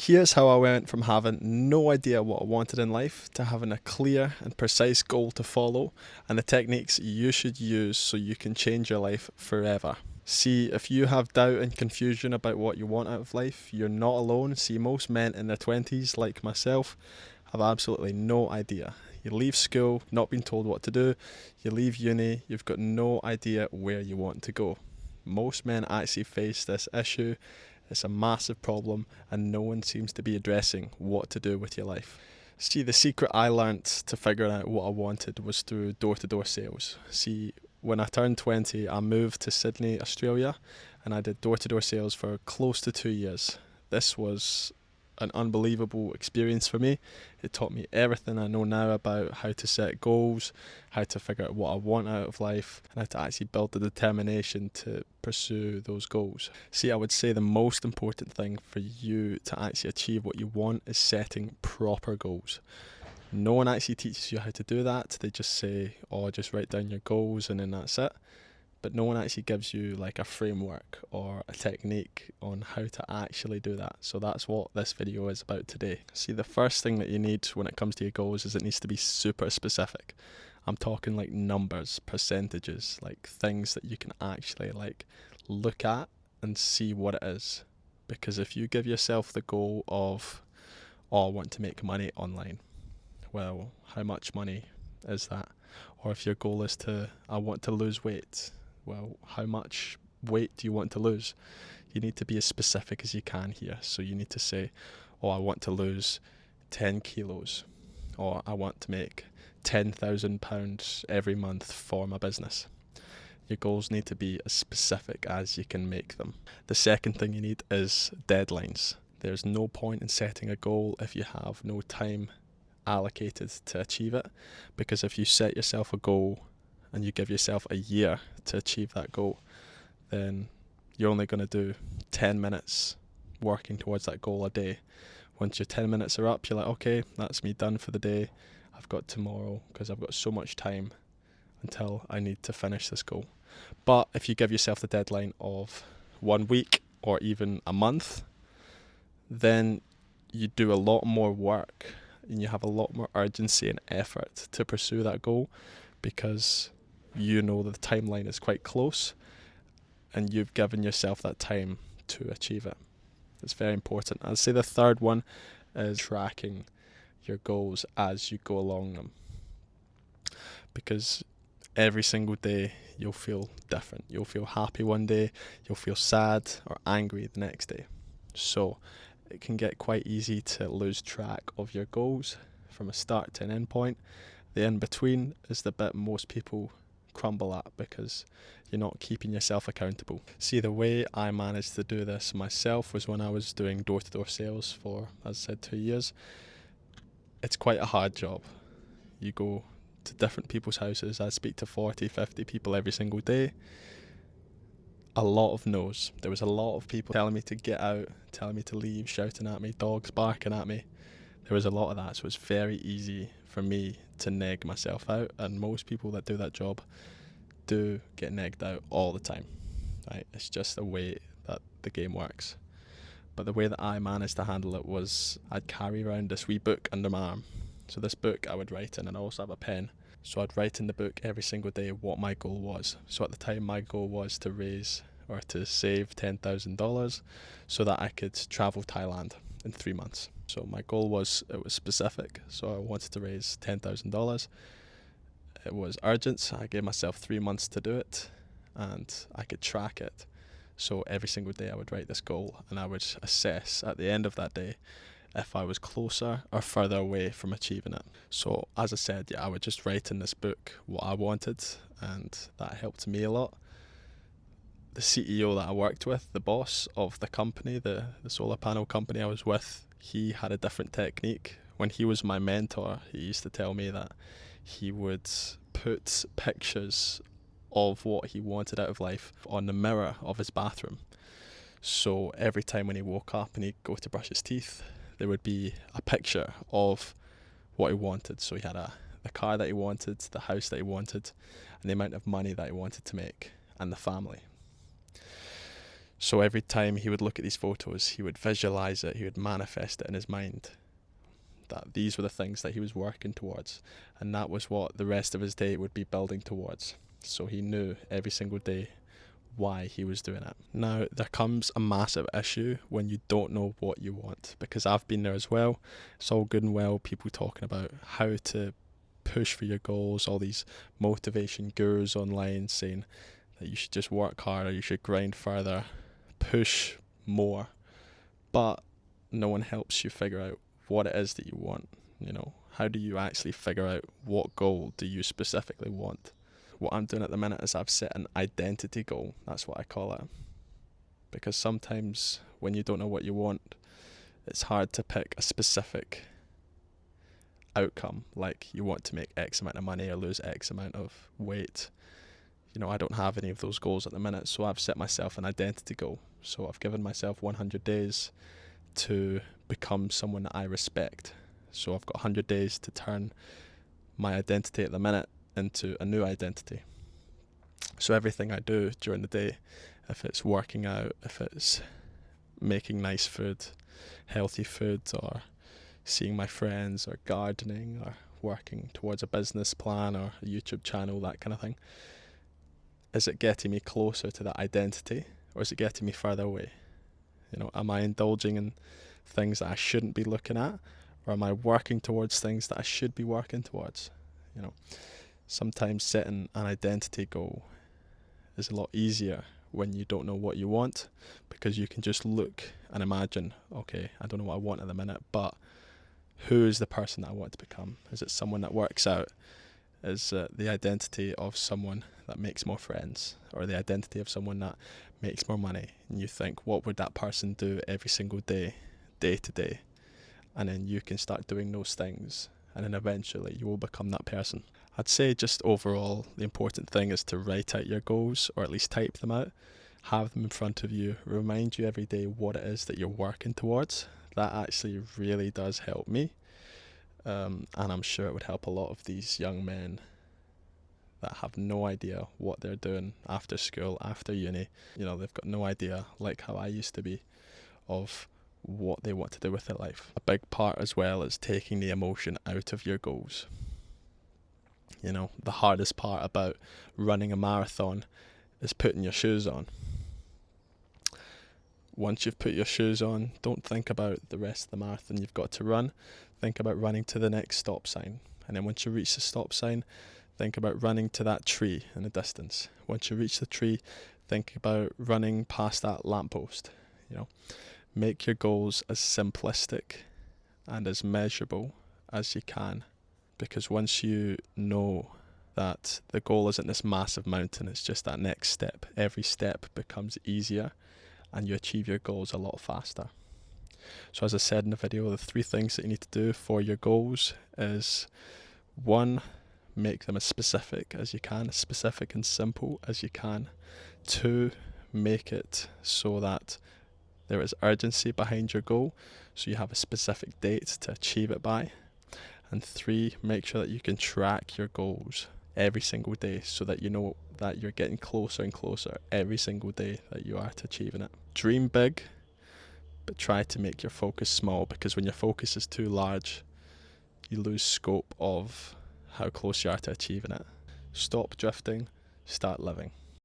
Here's how I went from having no idea what I wanted in life to having a clear and precise goal to follow, and the techniques you should use so you can change your life forever. See, if you have doubt and confusion about what you want out of life, you're not alone. See, most men in their 20s, like myself, have absolutely no idea. You leave school, not being told what to do. You leave uni, you've got no idea where you want to go. Most men actually face this issue. It's a massive problem, and no one seems to be addressing what to do with your life. See, the secret I learnt to figure out what I wanted was through door-to-door sales. See, when I turned 20, I moved to Sydney, Australia, and I did door-to-door sales for close to 2 years. This was an unbelievable experience for me. It taught me everything I know now about how to set goals, how to figure out what I want out of life, and how to actually build the determination to pursue those goals. See, I would say the most important thing for you to actually achieve what you want is setting proper goals. No one actually teaches you how to do that. They just say, oh, just write down your goals and then that's it. But no one actually gives you like a framework or a technique on how to actually do that. So that's what this video is about today. See, the first thing that you need when it comes to your goals is it needs to be super specific. I'm talking like numbers, percentages, like things that you can actually like look at and see what it is. Because if you give yourself the goal of, oh, I want to make money online, well, how much money is that? Or if your goal is I want to lose weight, well, how much weight do you want to lose? You need to be as specific as you can here. So you need to say, oh, I want to lose 10 kilos, or I want to make £10,000 every month for my business. Your goals need to be as specific as you can make them. The second thing you need is deadlines. There's no point in setting a goal if you have no time allocated to achieve it, because if you set yourself a goal and you give yourself a year to achieve that goal, then you're only going to do 10 minutes working towards that goal a day. Once your 10 minutes are up, you're like, okay, that's me done for the day. I've got tomorrow because I've got so much time until I need to finish this goal. But if you give yourself the deadline of 1 week or even a month, then you do a lot more work and you have a lot more urgency and effort to pursue that goal, because you know the timeline is quite close and you've given yourself that time to achieve it. It's very important. I'd say the third one is tracking your goals as you go along them, because every single day you'll feel different. You'll feel happy one day, you'll feel sad or angry the next day. So it can get quite easy to lose track of your goals from a start to an end point. The in between is the bit most people crumble at because you're not keeping yourself accountable. See, the way I managed to do this myself was when I was doing door-to-door sales for, as I said, 2 years. It's quite a hard job. You go to different people's houses. I speak to 40, 50 people every single day. A lot of no's. There was a lot of people telling me to get out, telling me to leave, shouting at me, dogs barking at me. There was a lot of that, so it's very easy for me to neg myself out, and most people that do that job do get negged out all the time. Right? It's just the way that the game works. But the way that I managed to handle it was I'd carry around this wee book under my arm. So this book I would write in, and I also have a pen. So I'd write in the book every single day what my goal was. So at the time, my goal was to raise or to save $10,000 so that I could travel Thailand in 3 months. So my goal was, it was specific. So I wanted to raise $10,000. It was urgent. I gave myself 3 months to do it, and I could track it. So every single day I would write this goal, and I would assess at the end of that day if I was closer or further away from achieving it. So as I said, I would just write in this book what I wanted, and that helped me a lot. The CEO that I worked with, the boss of the company, the solar panel company I was with, he had a different technique. When he was my mentor, he used to tell me that he would put pictures of what he wanted out of life on the mirror of his bathroom. So every time when he woke up and he'd go to brush his teeth, there would be a picture of what he wanted. So he had the car that he wanted, the house that he wanted, and the amount of money that he wanted to make, and the family. So every time he would look at these photos, he would visualize it, he would manifest it in his mind, that these were the things that he was working towards, and that was what the rest of his day would be building towards. So he knew every single day why he was doing it. Now, there comes a massive issue when you don't know what you want, because I've been there as well. It's all good and well, people talking about how to push for your goals, all these motivation gurus online saying that you should just work harder, you should grind further, push more, but no one helps you figure out what it is that you want. How do you actually figure out what goal do you specifically want? What I'm doing at the minute is I've set an identity goal. That's what I call it. Because sometimes when you don't know what you want, it's hard to pick a specific outcome. Like you want to make X amount of money or lose X amount of weight. I don't have any of those goals at the minute, so I've set myself an identity goal. So I've given myself 100 days to become someone that I respect. So I've got 100 days to turn my identity at the minute into a new identity. So everything I do during the day, if it's working out, if it's making nice food, healthy food, or seeing my friends, or gardening, or working towards a business plan or a YouTube channel, that kind of thing, is it getting me closer to that identity, or is it getting me further away? Am I indulging in things that I shouldn't be looking at, or am I working towards things that I should be working towards? Sometimes setting an identity goal is a lot easier when you don't know what you want, because you can just look and imagine, okay, I don't know what I want at the minute, but who is the person that I want to become? Is it someone that works out? Is it the identity of someone that makes more friends, or the identity of someone that makes more money? And you think, what would that person do every single day, day to day? And then you can start doing those things, and then eventually you will become that person. I'd say just overall, the important thing is to write out your goals, or at least type them out, have them in front of you, remind you every day what it is that you're working towards. That actually really does help me, and I'm sure it would help a lot of these young men that have no idea what they're doing after school, after uni. They've got no idea, like how I used to be, of what they want to do with their life. A big part as well is taking the emotion out of your goals. The hardest part about running a marathon is putting your shoes on. Once you've put your shoes on, don't think about the rest of the marathon you've got to run. Think about running to the next stop sign. And then once you reach the stop sign, think about running to that tree in the distance. Once you reach the tree, think about running past that lamppost. Make your goals as simplistic and as measurable as you can. Because once you know that the goal isn't this massive mountain, it's just that next step, every step becomes easier and you achieve your goals a lot faster. So as I said in the video, the 3 things that you need to do for your goals is 1, make them as specific as you can, as specific and simple as you can. 2, make it so that there is urgency behind your goal, so you have a specific date to achieve it by. And 3, make sure that you can track your goals every single day, so that you know that you're getting closer and closer every single day that you are to achieving it. Dream big, but try to make your focus small, because when your focus is too large, you lose scope of how close you are to achieving it. Stop drifting, start living.